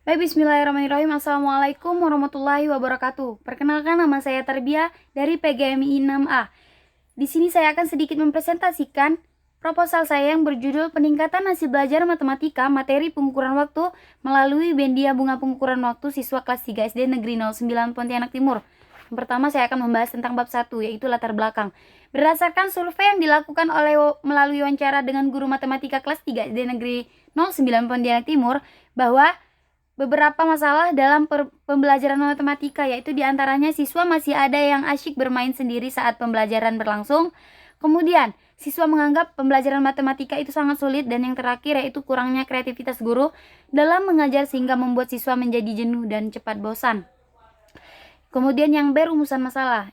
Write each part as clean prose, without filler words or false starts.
Baik, bismillahirrahmanirrahim. Assalamualaikum warahmatullahi wabarakatuh. Perkenalkan, nama saya Tarbia dari PGMI 6A. Di sini saya akan sedikit mempresentasikan proposal saya yang berjudul Peningkatan Hasil Belajar Matematika Materi Pengukuran Waktu melalui Bendia Bunga Pengukuran Waktu Siswa Kelas 3 SD Negeri 09 Pontianak Timur. Yang pertama saya akan membahas tentang bab 1, yaitu latar belakang. Berdasarkan survei yang dilakukan melalui wawancara dengan guru matematika kelas 3 SD Negeri 09 Pontianak Timur, bahwa beberapa masalah dalam pembelajaran matematika, yaitu diantaranya siswa masih ada yang asyik bermain sendiri saat pembelajaran berlangsung. Kemudian, siswa menganggap pembelajaran matematika itu sangat sulit, dan yang terakhir yaitu kurangnya kreativitas guru dalam mengajar sehingga membuat siswa menjadi jenuh dan cepat bosan. Kemudian yang B, rumusan masalah.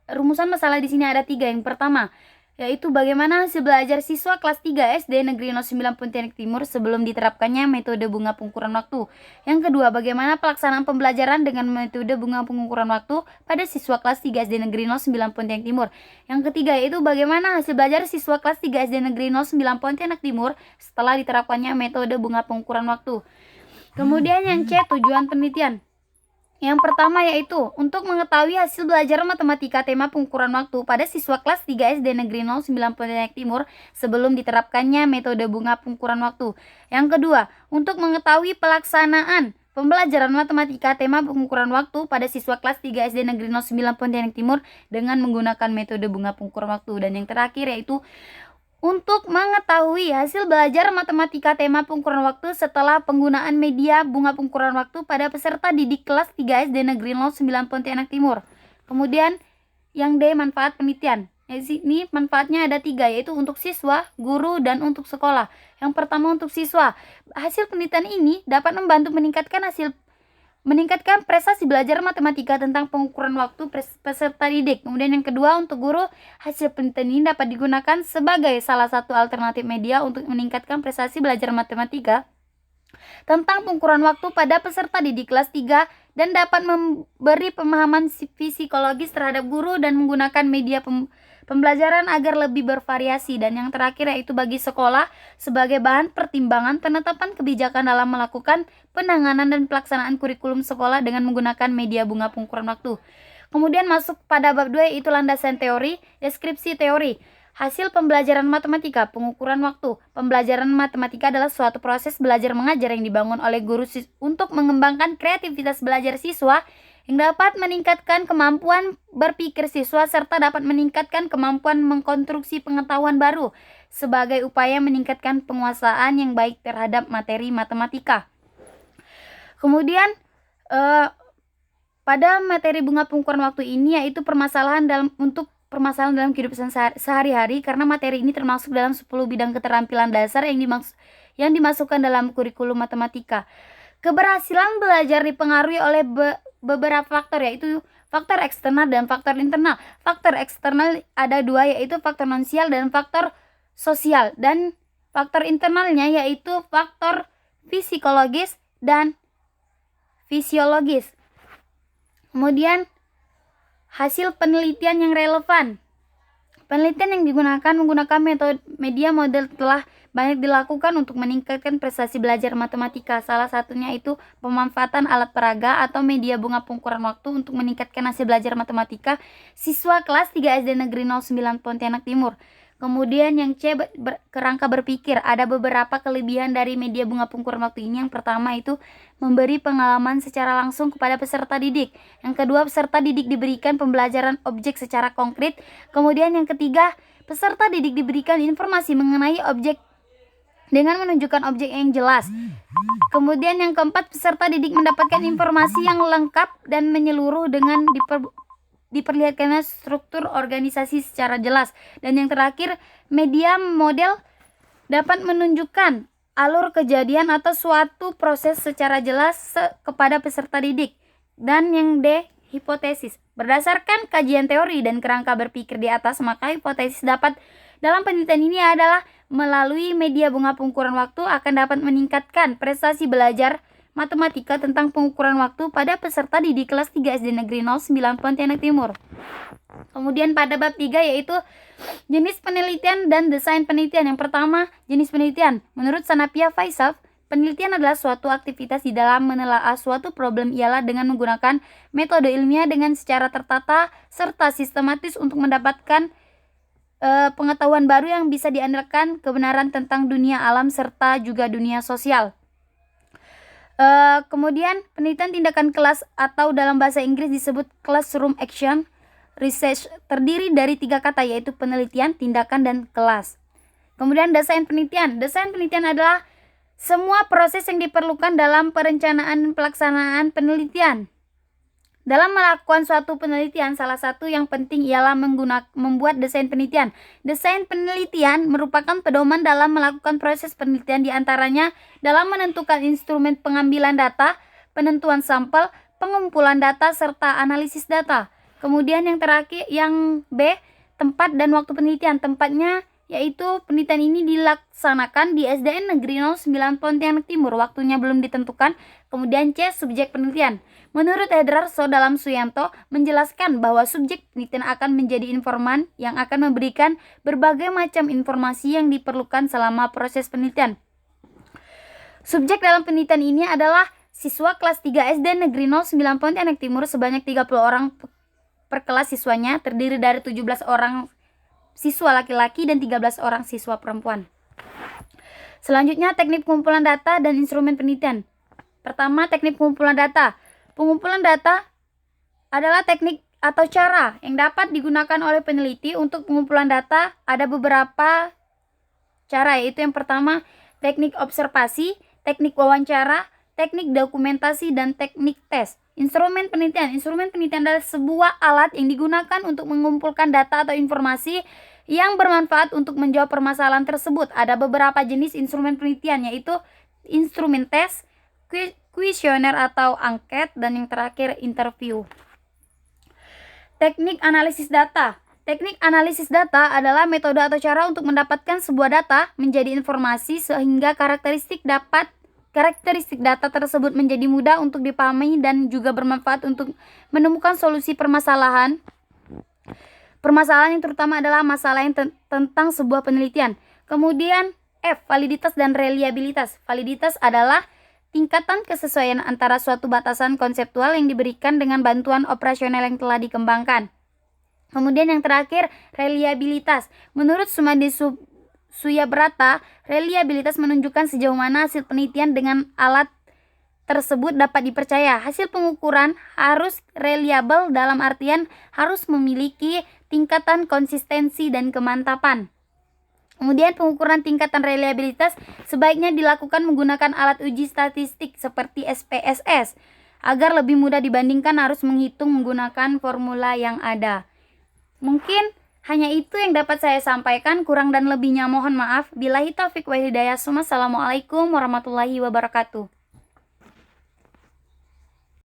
Rumusan masalah di sini ada 3. Yang pertama, yaitu bagaimana hasil belajar siswa kelas 3 SD Negeri 09 Pontianak Timur sebelum diterapkannya metode bunga pengukuran waktu. Yang kedua, bagaimana pelaksanaan pembelajaran dengan metode bunga pengukuran waktu pada siswa kelas 3 SD Negeri 09 Pontianak Timur. Yang ketiga, yaitu bagaimana hasil belajar siswa kelas 3 SD Negeri 09 Pontianak Timur setelah diterapkannya metode bunga pengukuran waktu. Kemudian yang C, tujuan penelitian. Yang pertama yaitu untuk mengetahui hasil belajar matematika tema pengukuran waktu pada siswa kelas 3 SD Negeri 09 Pontianak Timur sebelum diterapkannya metode bunga pengukuran waktu. Yang kedua, untuk mengetahui pelaksanaan pembelajaran matematika tema pengukuran waktu pada siswa kelas 3 SD Negeri 09 Pontianak Timur dengan menggunakan metode bunga pengukuran waktu. Dan yang terakhir yaitu untuk mengetahui hasil belajar matematika tema pengukuran waktu setelah penggunaan media bunga pengukuran waktu pada peserta didik kelas 3 SD Negeri 09 Pontianak Timur. Kemudian yang D, manfaat penelitian. Di sini manfaatnya ada 3, yaitu untuk siswa, guru, dan untuk sekolah. Yang pertama untuk siswa. Hasil penelitian ini dapat membantu meningkatkan prestasi belajar matematika tentang pengukuran waktu peserta didik. Kemudian yang kedua untuk guru, hasil penelitian ini dapat digunakan sebagai salah satu alternatif media untuk meningkatkan prestasi belajar matematika tentang pengukuran waktu pada peserta didik kelas 3 dan dapat memberi pemahaman psikologis terhadap guru dan menggunakan media pembelajaran agar lebih bervariasi. Dan yang terakhir yaitu bagi sekolah sebagai bahan pertimbangan penetapan kebijakan dalam melakukan penanganan dan pelaksanaan kurikulum sekolah dengan menggunakan media bunga pengukuran waktu. Kemudian masuk pada bab 2 yaitu landasan teori, deskripsi teori. Hasil pembelajaran matematika, pengukuran waktu. Pembelajaran matematika adalah suatu proses belajar mengajar yang dibangun oleh guru untuk mengembangkan kreativitas belajar siswa yang dapat meningkatkan kemampuan berpikir siswa serta dapat meningkatkan kemampuan mengkonstruksi pengetahuan baru sebagai upaya meningkatkan penguasaan yang baik terhadap materi matematika. Kemudian pada materi bunga pengukuran waktu ini yaitu permasalahan dalam kehidupan sehari-hari, karena materi ini termasuk dalam 10 bidang keterampilan dasar yang dimasukkan dalam kurikulum matematika. Keberhasilan belajar dipengaruhi oleh beberapa faktor, yaitu faktor eksternal dan faktor internal. Faktor eksternal ada 2, yaitu faktor nonsial dan faktor sosial, dan faktor internalnya yaitu faktor psikologis dan fisiologis. Kemudian hasil penelitian yang relevan. Penelitian yang menggunakan media model telah banyak dilakukan untuk meningkatkan prestasi belajar matematika. Salah satunya itu pemanfaatan alat peraga atau media bunga pengukuran waktu untuk meningkatkan hasil belajar matematika siswa kelas 3 SD Negeri 09 Pontianak Timur. Kemudian yang C, kerangka berpikir. Ada beberapa kelebihan dari media bunga pengukuran waktu ini. Yang pertama itu memberi pengalaman secara langsung kepada peserta didik. Yang kedua, peserta didik diberikan pembelajaran objek secara konkret. Kemudian yang ketiga, peserta didik diberikan informasi mengenai objek dengan menunjukkan objek yang jelas. Kemudian yang keempat, peserta didik mendapatkan informasi yang lengkap dan menyeluruh dengan diperlihatkannya struktur organisasi secara jelas. Dan yang terakhir, media model dapat menunjukkan alur kejadian atau suatu proses secara jelas kepada peserta didik. Dan yang D, hipotesis. Berdasarkan kajian teori dan kerangka berpikir di atas, maka hipotesis dalam penelitian ini adalah melalui media bunga pengukuran waktu akan dapat meningkatkan prestasi belajar matematika tentang pengukuran waktu pada peserta didik kelas 3 SD Negeri 09 Pontianak Timur. Kemudian pada bab 3 yaitu jenis penelitian dan desain penelitian. Yang pertama, jenis penelitian. Menurut Sanapia Faisal, Penelitian adalah suatu aktivitas di dalam menelaah suatu problem ialah dengan menggunakan metode ilmiah dengan secara tertata serta sistematis untuk mendapatkan pengetahuan baru yang bisa diandalkan kebenaran tentang dunia alam serta juga dunia sosial. Kemudian penelitian tindakan kelas atau dalam bahasa Inggris disebut classroom action research terdiri dari 3 kata yaitu penelitian, tindakan, dan kelas. Kemudian desain penelitian. Desain penelitian adalah semua proses yang diperlukan dalam perencanaan dan pelaksanaan penelitian. Dalam melakukan suatu penelitian, salah satu yang penting ialah membuat desain penelitian. Desain penelitian merupakan pedoman dalam melakukan proses penelitian, diantaranya dalam menentukan instrumen pengambilan data, penentuan sampel, pengumpulan data, serta analisis data. Kemudian yang terakhir, yang B, tempat dan waktu penelitian. Tempatnya yaitu penelitian ini dilaksanakan di SDN Negeri 09 Pontianak Timur, waktunya belum ditentukan. Kemudian C, subjek penelitian. Menurut Hedrarso dalam Suyanto menjelaskan bahwa subjek penelitian akan menjadi informan yang akan memberikan berbagai macam informasi yang diperlukan selama proses penelitian. Subjek dalam penelitian ini adalah siswa kelas 3 SD Negeri 09 Pontianak Timur sebanyak 30 orang per kelas siswanya, terdiri dari 17 orang siswa laki-laki dan 13 orang siswa perempuan. Selanjutnya, teknik pengumpulan data dan instrumen penelitian. Pertama, teknik pengumpulan data. Pengumpulan data adalah teknik atau cara yang dapat digunakan oleh peneliti untuk pengumpulan data. Ada beberapa cara, yaitu yang pertama, teknik observasi, teknik wawancara, teknik dokumentasi, dan teknik tes. Instrumen penelitian. Instrumen penelitian adalah sebuah alat yang digunakan untuk mengumpulkan data atau informasi yang bermanfaat untuk menjawab permasalahan tersebut. Ada beberapa jenis instrumen penelitian, yaitu instrumen tes, kuesioner atau angket, dan yang terakhir interview. Teknik analisis data. Teknik analisis data adalah metode atau cara untuk mendapatkan sebuah data menjadi informasi sehingga karakteristik data tersebut menjadi mudah untuk dipahami dan juga bermanfaat untuk menemukan solusi permasalahan. Permasalahan yang terutama adalah masalah yang tentang sebuah penelitian. Kemudian F, validitas dan reliabilitas. Validitas adalah tingkatan kesesuaian antara suatu batasan konseptual yang diberikan dengan bantuan operasional yang telah dikembangkan. Kemudian yang terakhir, reliabilitas. Menurut Sumadi Suyabrata, reliabilitas menunjukkan sejauh mana hasil penelitian dengan alat tersebut dapat dipercaya. Hasil pengukuran harus reliable dalam artian harus memiliki tingkatan konsistensi dan kemantapan. Kemudian pengukuran tingkatan reliabilitas sebaiknya dilakukan menggunakan alat uji statistik seperti SPSS agar lebih mudah dibandingkan harus menghitung menggunakan formula yang ada. Mungkin hanya itu yang dapat saya sampaikan, kurang dan lebihnya mohon maaf. Billahi taufiq wal hidayah. Assalamualaikum warahmatullahi wabarakatuh.